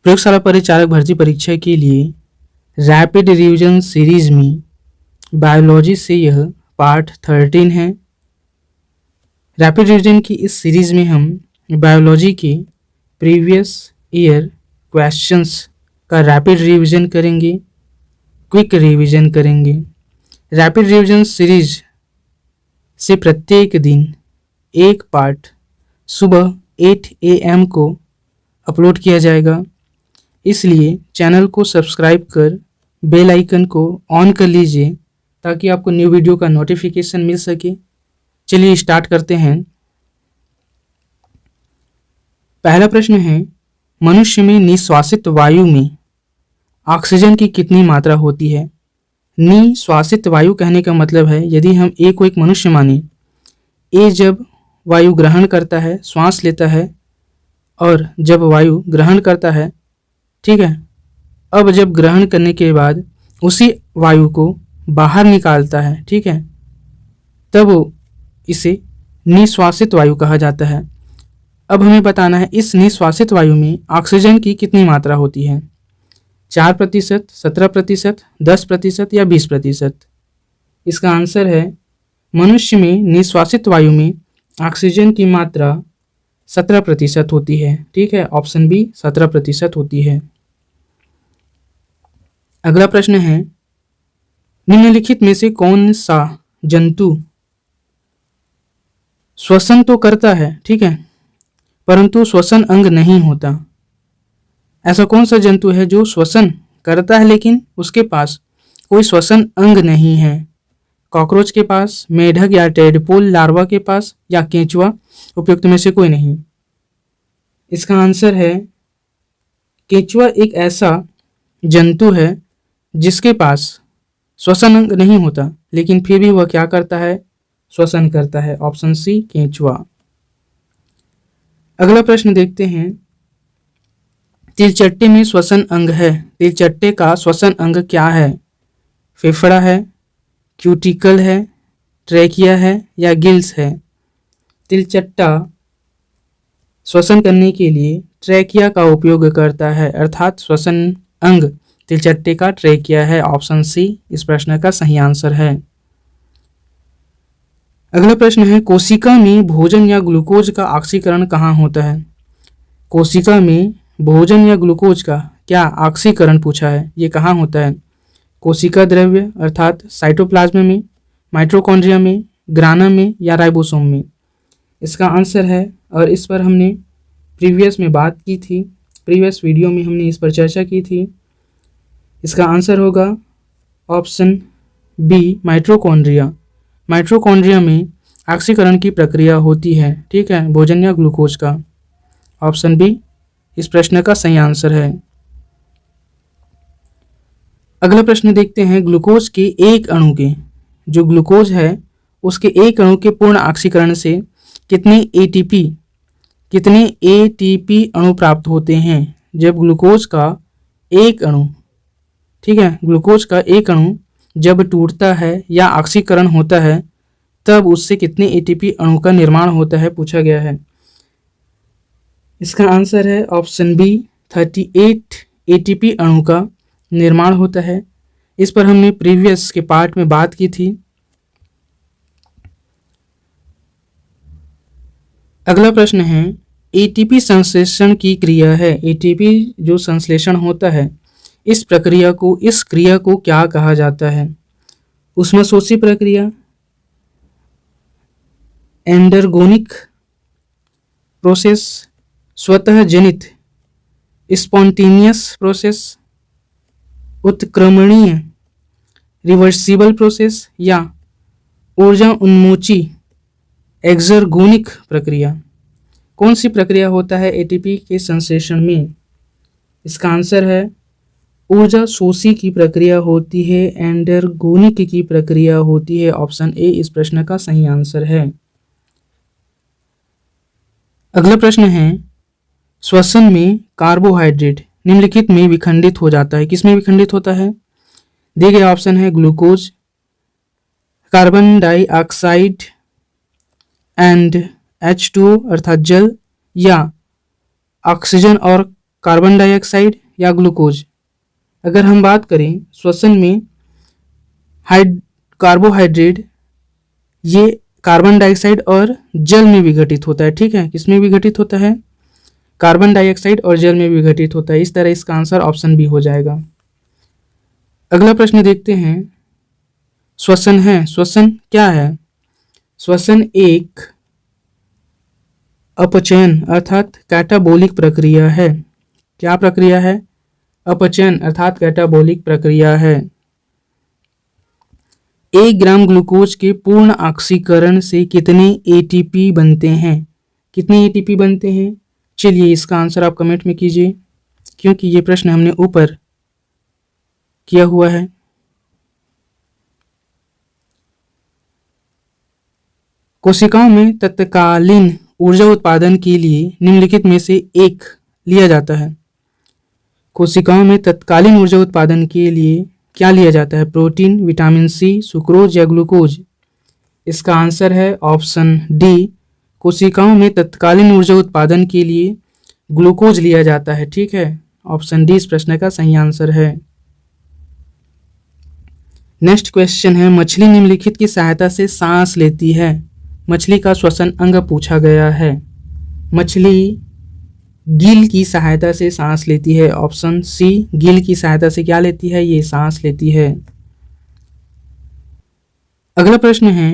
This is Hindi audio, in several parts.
प्रयोगशाला परिचालक भर्ती परीक्षा के लिए रैपिड रिवीजन सीरीज में बायोलॉजी से यह पार्ट 13 है। रैपिड रिवीजन की इस सीरीज में हम बायोलॉजी के प्रीवियस ईयर क्वेश्चंस का रैपिड रिवीजन करेंगे, क्विक रिवीजन करेंगे। रैपिड रिवीजन सीरीज से प्रत्येक दिन एक पार्ट सुबह 8 AM को अपलोड किया जाएगा, इसलिए चैनल को सब्सक्राइब कर बेल आइकन को ऑन कर लीजिए ताकि आपको न्यू वीडियो का नोटिफिकेशन मिल सके। चलिए स्टार्ट करते हैं। पहला प्रश्न है, मनुष्य में निश्वासित वायु में ऑक्सीजन की कितनी मात्रा होती है? निश्वासित वायु कहने का मतलब है यदि हम ए को एक मनुष्य माने, ए जब वायु ग्रहण करता है, श्वास लेता है और जब वायु ग्रहण करता है, ठीक है, अब जब ग्रहण करने के बाद उसी वायु को बाहर निकालता है, ठीक है, तब इसे निश्वासित वायु कहा जाता है। अब हमें बताना है इस निश्वासित वायु में ऑक्सीजन की कितनी मात्रा होती है? 4%, 17%, 10% या 20%? इसका आंसर है मनुष्य में निश्वासित वायु में ऑक्सीजन की मात्रा 17% होती है, ठीक है, ऑप्शन बी 17% होती है। अगला प्रश्न है, निम्नलिखित में से कौन सा जंतु श्वसन तो करता है, ठीक है, परंतु श्वसन अंग नहीं होता? ऐसा कौन सा जंतु है जो श्वसन करता है लेकिन उसके पास कोई श्वसन अंग नहीं है? कॉकरोच के पास, मेढक या टेडपोल लार्वा के पास या केंचुआ? उपयुक्त में से कोई नहीं। इसका आंसर है केंचुआ एक ऐसा जंतु है जिसके पास श्वसन अंग नहीं होता लेकिन फिर भी वह क्या करता है? श्वसन करता है। ऑप्शन सी केंचुआ। अगला प्रश्न देखते हैं, तिलचट्टे में श्वसन अंग है, तिलचट्टे का श्वसन अंग क्या है? फेफड़ा है, क्यूटिकल है, ट्रैकिया है या गिल्स है? तिलचट्टा श्वसन करने के लिए ट्रैकिया का उपयोग करता है, अर्थात श्वसन अंग तिलचट्टे का ट्रैकिया है। ऑप्शन सी इस प्रश्न का सही आंसर है। अगला प्रश्न है, कोशिका में भोजन या ग्लूकोज का ऑक्सीकरण कहाँ होता है? कोशिका में भोजन या ग्लूकोज का क्या ऑक्सीकरण पूछा है, ये कहाँ होता है? कोशिका द्रव्य अर्थात साइटोप्लाज्म में, माइटोकॉन्ड्रिया में, ग्राना में या राइबोसोम में? इसका आंसर है, और इस पर हमने प्रीवियस में बात की थी, प्रीवियस वीडियो में हमने इस पर चर्चा की थी। इसका आंसर होगा ऑप्शन बी माइटोकॉन्ड्रिया। माइटोकॉन्ड्रिया में ऑक्सीकरण की प्रक्रिया होती है, ठीक है, भोजन या ग्लूकोज का। ऑप्शन बी इस प्रश्न का सही आंसर है। अगला प्रश्न देखते हैं, ग्लूकोज के एक अणु के, जो ग्लूकोज है उसके एक अणु के पूर्ण ऑक्सीकरण से कितने एटीपी अणु प्राप्त होते हैं? जब ग्लूकोज का एक अणु, ठीक है, ग्लूकोज का एक अणु जब टूटता है या ऑक्सीकरण होता है तब उससे कितने एटीपी अणु का निर्माण होता है, पूछा गया है। इसका आंसर है ऑप्शन बी 38 एटीपी अणु का निर्माण होता है। इस पर हमने प्रीवियस के पार्ट में बात की थी। अगला प्रश्न है, एटीपी संश्लेषण की क्रिया है, एटीपी जो संश्लेषण होता है इस क्रिया को क्या कहा जाता है? ऊष्मशोषी प्रक्रिया, एंडरगोनिक प्रोसेस, स्वतः जनित स्पॉन्टेनियस प्रोसेस, उत्क्रमणीय रिवर्सिबल प्रोसेस या ऊर्जा उन्मोची एक्सर्गोनिक प्रक्रिया? कौन सी प्रक्रिया होता है एटीपी के संश्लेषण में? इसका आंसर है ऊर्जा शोषी की प्रक्रिया होती है, एंडरगोनिक की प्रक्रिया होती है। ऑप्शन ए इस प्रश्न का सही आंसर है। अगला प्रश्न है, श्वसन में कार्बोहाइड्रेट निम्नलिखित में विखंडित हो जाता है, किसमें विखंडित होता है? दिए गए ऑप्शन है glucose, carbon dioxide and H2O अर्थात जल, या ऑक्सीजन और कार्बन डाइऑक्साइड या ग्लूकोज। अगर हम बात करें श्वसन में कार्बोहाइड्रेट, ये कार्बन डाइऑक्साइड और जल में विघटित होता है। ठीक है, किसमें विघटित होता है? कार्बन डाइऑक्साइड और जल में विघटित होता है। इस तरह इसका आंसर ऑप्शन बी हो जाएगा। अगला प्रश्न देखते हैं। श्वसन है, श्वसन क्या है? श्वसन एक अपचयन अर्थात कैटाबोलिक प्रक्रिया है। क्या प्रक्रिया है? अपचयन अर्थात कैटाबोलिक प्रक्रिया है। 1 ग्राम ग्लूकोज के पूर्ण ऑक्सीकरण से कितने एटीपी बनते हैं? कितने एटीपी बनते हैं? चलिए इसका आंसर आप कमेंट में कीजिए, क्योंकि ये प्रश्न हमने ऊपर किया हुआ है। कोशिकाओं में तत्कालीन ऊर्जा उत्पादन के लिए निम्नलिखित में से एक लिया जाता है। कोशिकाओं में तत्कालीन ऊर्जा उत्पादन के लिए क्या लिया जाता है? प्रोटीन, विटामिन सी, सुक्रोज या ग्लूकोज? इसका आंसर है ऑप्शन डी। कोशिकाओं में तत्कालीन ऊर्जा उत्पादन के लिए ग्लूकोज लिया जाता है। ठीक है, ऑप्शन डी इस प्रश्न का सही आंसर है। नेक्स्ट क्वेश्चन है, मछली निम्नलिखित की सहायता से सांस लेती है। मछली का श्वसन अंग पूछा गया है। मछली गिल की सहायता से सांस लेती है। ऑप्शन सी, गिल की सहायता से क्या लेती है? ये सांस लेती है। अगला प्रश्न है,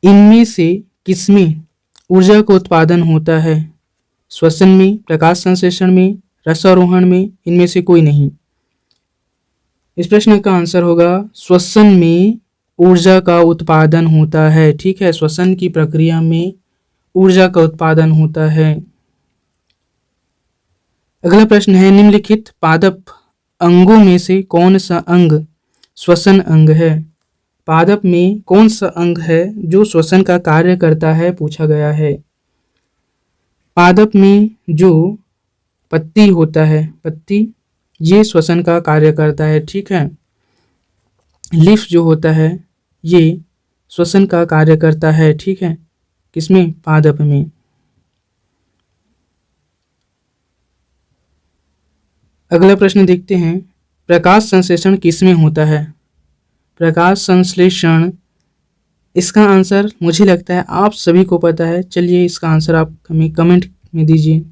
इनमें से किसमें ऊर्जा का उत्पादन होता है? श्वसन में, प्रकाश संश्लेषण में, रसारोहण में, इनमें से कोई नहीं। इस प्रश्न का आंसर होगा श्वसन में ऊर्जा का उत्पादन होता है। ठीक है, श्वसन की प्रक्रिया में ऊर्जा का उत्पादन होता है। अगला प्रश्न है, निम्नलिखित पादप अंगों में से कौन सा अंग श्वसन अंग है? पादप में कौन सा अंग है जो श्वसन का कार्य करता है? पूछा गया है। पादप में जो पत्ती होता है, पत्ती, ये श्वसन का कार्य करता है। ठीक है, लीफ जो होता है ये श्वसन का कार्य करता है। ठीक है, किसमें? पादप में। अगला प्रश्न देखते हैं, प्रकाश संश्लेषण किसमें होता है? प्रकाश संश्लेषण, इसका आंसर मुझे लगता है आप सभी को पता है। चलिए इसका आंसर आप हमें कमेंट में दीजिए।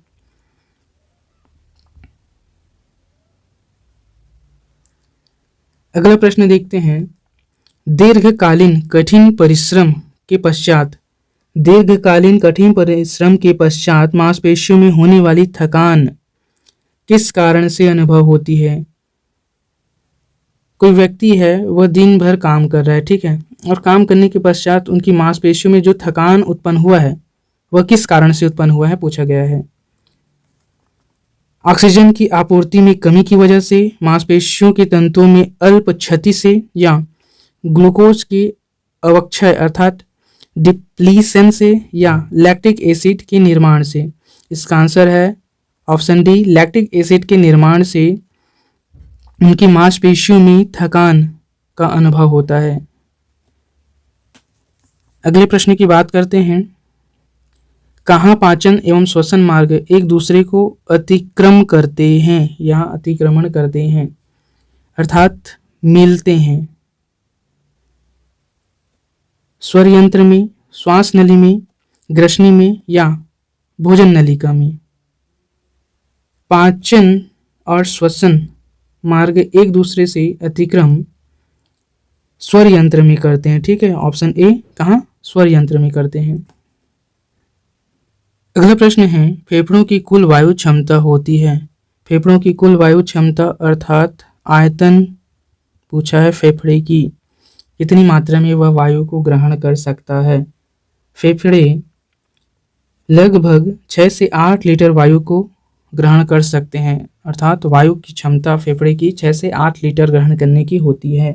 अगला प्रश्न देखते हैं, दीर्घकालीन कठिन परिश्रम के पश्चात, दीर्घकालीन कठिन परिश्रम के पश्चात मांसपेशियों में होने वाली थकान किस कारण से अनुभव होती है? कोई व्यक्ति है, वह दिन भर काम कर रहा है, ठीक है, और काम करने के पश्चात उनकी मांसपेशियों में जो थकान उत्पन्न हुआ है वह किस कारण से उत्पन्न हुआ है? पूछा गया है। ऑक्सीजन की आपूर्ति में कमी की वजह से, मांसपेशियों के तंतुओं में अल्प क्षति से, या ग्लूकोज के अवक्षय अर्थात डिप्लीशन से, या लैक्टिक एसिड के निर्माण से? इसका आंसर है ऑप्शन डी, लैक्टिक एसिड के निर्माण से उनकी मांसपेशियों में थकान का अनुभव होता है। अगले प्रश्न की बात करते हैं, कहाँ पाचन एवं श्वसन मार्ग एक दूसरे को अतिक्रम करते हैं या अतिक्रमण करते हैं अर्थात मिलते हैं? स्वर यंत्र में, श्वास नली में, ग्रसनी में, या भोजन नलिका में? पाचन और श्वसन मार्ग एक दूसरे से अतिक्रम स्वर यंत्र में करते हैं। ठीक है, ऑप्शन ए, कहाँ? स्वर यंत्र में करते हैं। अगला प्रश्न है, फेफड़ों की कुल वायु क्षमता होती है। फेफड़ों की कुल वायु क्षमता अर्थात आयतन पूछा है फेफड़े की, कितनी मात्रा में वह वायु को ग्रहण कर सकता है? फेफड़े लगभग 6 से 8 लीटर वायु को ग्रहण कर सकते हैं, अर्थात वायु की क्षमता फेफड़े की 6 से 8 लीटर ग्रहण करने की होती है।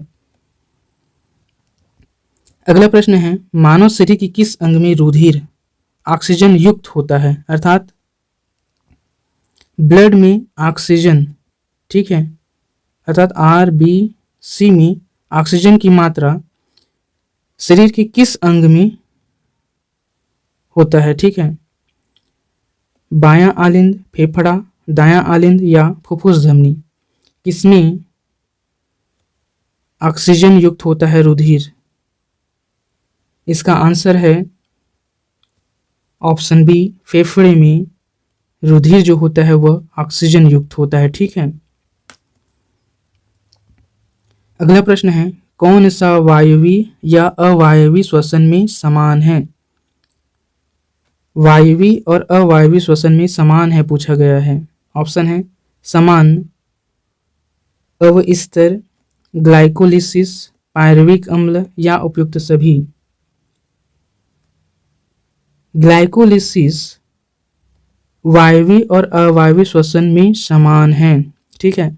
अगला प्रश्न है, मानव शरीर की किस अंग में रुधिर ऑक्सीजन युक्त होता है? अर्थात ब्लड में ऑक्सीजन, ठीक है, अर्थात RBC में ऑक्सीजन की मात्रा शरीर के किस अंग में होता है? ठीक है, बायां आलिंद, फेफड़ा, दायां आलिंद या फुफ्फुस धमनी? किसमें ऑक्सीजन युक्त होता है रुधिर? इसका आंसर है ऑप्शन बी, फेफड़े में रुधिर जो होता है वह ऑक्सीजन युक्त होता है। ठीक है, अगला प्रश्न है, कौन सा वायवीय या अवायवीय श्वसन में समान है? वायवीय और अवायवीय श्वसन में समान है पूछा गया है। ऑप्शन है समान अवस्तर, ग्लाइकोलिसिस, पायरुविक अम्ल या उपयुक्त सभी? ग्लाइकोलिसिस वायवीय और अवायवीय श्वसन में समान है। ठीक है,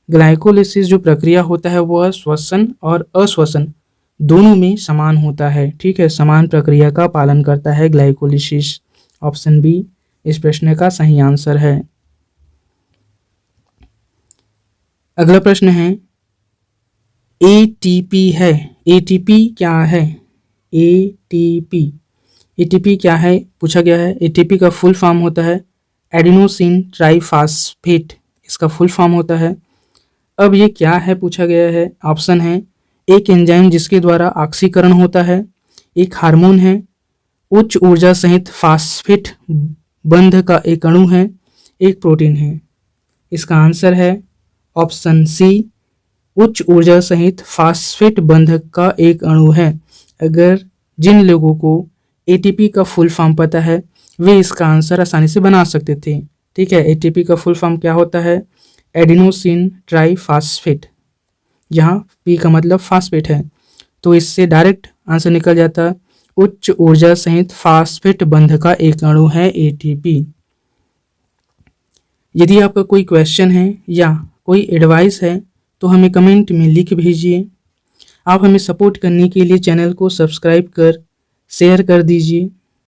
ग्लाइकोलिसिस जो प्रक्रिया होता है वह श्वसन और अश्वसन दोनों में समान होता है। ठीक है, समान प्रक्रिया का पालन करता है ग्लाइकोलिसिस। ऑप्शन बी इस प्रश्न का सही आंसर है। अगला प्रश्न है, एटीपी है, एटीपी क्या है? एटीपी, एटीपी क्या है पूछा गया है। एटीपी का फुल फॉर्म होता है एडिनोसिन ट्राइफॉस्फेट, इसका फुल फॉर्म होता है। अब ये क्या है पूछा गया है। ऑप्शन है एक एंजाइम जिसके द्वारा ऑक्सीकरण होता है, एक हार्मोन है, उच्च ऊर्जा सहित फास्फेट बंध का एक अणु है, एक प्रोटीन है। इसका आंसर है ऑप्शन सी, उच्च ऊर्जा सहित फास्फेट बंधक का एक अणु है। अगर जिन लोगों को एटीपी का फुल फॉर्म पता है वे इसका आंसर आसानी से बना सकते थे। ठीक है, एटीपी का फुल फॉर्म क्या होता है? एडिनोसिन ट्राइफॉस्फेट, जहाँ पी का मतलब फास्फेट है, तो इससे डायरेक्ट आंसर निकल जाता, उच्च ऊर्जा सहित फास्फेट बंध का एक अणु है एटीपी। यदि आपका कोई क्वेश्चन है या कोई एडवाइस है तो हमें कमेंट में लिख भेजिए। आप हमें सपोर्ट करने के लिए चैनल को सब्सक्राइब कर शेयर कर दीजिए।